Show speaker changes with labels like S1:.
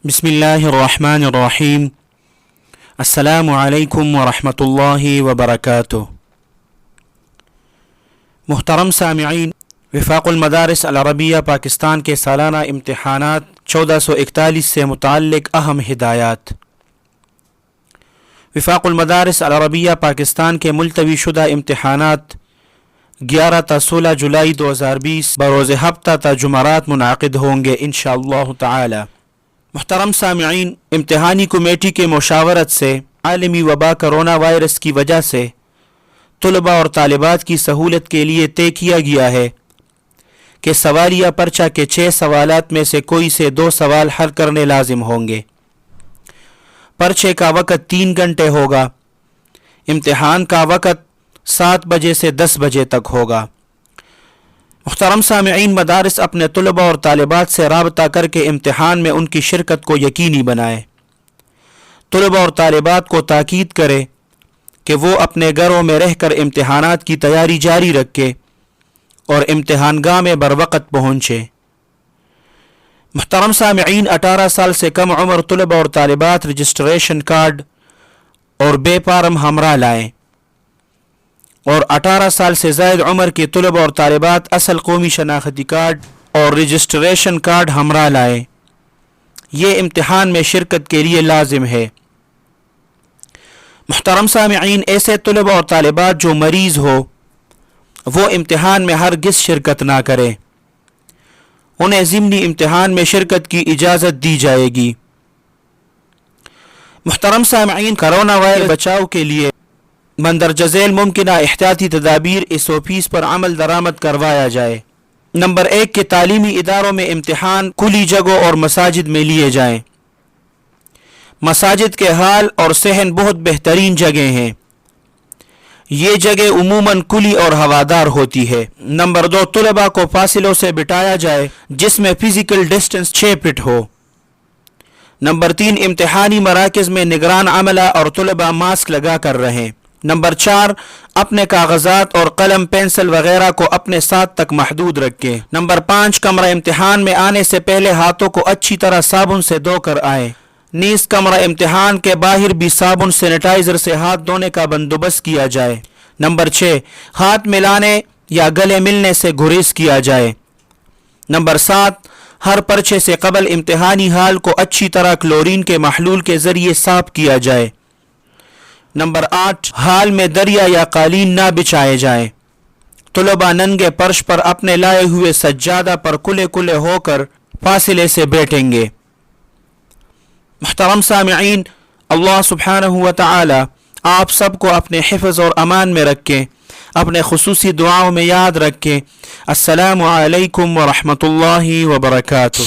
S1: بسم اللہ الرحمن الرحیم۔ السلام علیکم ورحمۃ اللہ وبرکاتہ۔ محترم سامعین، وفاق المدارس العربیہ پاکستان کے سالانہ امتحانات 1441 سے متعلق اہم ہدایات۔ وفاق المدارس العربیہ پاکستان کے ملتوی شدہ امتحانات 11 تا 16 جولائی 2020 بروز ہفتہ تا جمعرات منعقد ہوں گے انشاءاللہ تعالی۔ محترم سامعین، امتحانی کمیٹی کے مشاورت سے عالمی وبا کرونا وائرس کی وجہ سے طلباء اور طالبات کی سہولت کے لیے طے کیا گیا ہے کہ سوالیہ پرچہ کے 6 سوالات میں سے کوئی سے 2 سوال حل کرنے لازم ہوں گے۔ پرچے کا وقت 3 گھنٹے ہوگا۔ امتحان کا وقت 7 بجے سے 10 بجے تک ہوگا۔ محترم سامعین، مدارس اپنے طلباء اور طالبات سے رابطہ کر کے امتحان میں ان کی شرکت کو یقینی بنائے۔ طلباء اور طالبات کو تاکید کرے کہ وہ اپنے گھروں میں رہ کر امتحانات کی تیاری جاری رکھے اور امتحان گاہ میں بروقت پہنچے۔ محترم سامعین، 18 سال سے کم عمر طلباء اور طالبات رجسٹریشن کارڈ اور بے فارم ہمراہ لائیں، اور 18 سال سے زائد عمر کے طلباء اور طالبات اصل قومی شناختی کارڈ اور رجسٹریشن کارڈ ہمراہ لائیں۔ یہ امتحان میں شرکت کے لیے لازم ہے۔ محترم سامعین، ایسے طلباء اور طالبات جو مریض ہو وہ امتحان میں ہرگز شرکت نہ کریں۔ انہیں ضمنی امتحان میں شرکت کی اجازت دی جائے گی۔ محترم سامعین، کرونا وائرس بچاؤ کے لیے مندرجہ ذیل ممکنہ احتیاطی تدابیر SOPs پر عمل درآمد کروایا جائے۔ نمبر 1 کہ تعلیمی اداروں میں امتحان کھلی جگہوں اور مساجد میں لیے جائیں۔ مساجد کے حال اور صحن بہت بہترین جگہ ہیں۔ یہ جگہ عموماً کھلی اور ہوادار ہوتی ہے۔ نمبر 2 طلباء کو فاصلوں سے بٹھایا جائے جس میں فزیکل ڈسٹنس 6 فٹ ہو۔ نمبر 3 امتحانی مراکز میں نگران عملہ اور طلباء ماسک لگا کر رہیں۔ نمبر 4 اپنے کاغذات اور قلم پینسل وغیرہ کو اپنے ساتھ تک محدود رکھیں۔ نمبر 5 کمرہ امتحان میں آنے سے پہلے ہاتھوں کو اچھی طرح صابن سے دھو کر آئیں۔ نیز کمرہ امتحان کے باہر بھی صابن سینیٹائزر سے ہاتھ دھونے کا بندوبست کیا جائے۔ نمبر 6 ہاتھ ملانے یا گلے ملنے سے گریز کیا جائے۔ نمبر 7 ہر پرچے سے قبل امتحانی ہال کو اچھی طرح کلورین کے محلول کے ذریعے صاف کیا جائے۔ نمبر 8 ہال میں دریا یا قالین نہ بچھائے جائیں۔ طلباء ننگے فرش پر اپنے لائے ہوئے سجادہ پر کلے کلے ہو کر فاصلے سے بیٹھیں گے۔ محترم سامعین، اللہ سبحانہ و تعالی آپ سب کو اپنے حفظ اور امان میں رکھیں، اپنے خصوصی دعاؤں میں یاد رکھیں۔ السلام علیکم ورحمۃ اللہ وبرکاتہ۔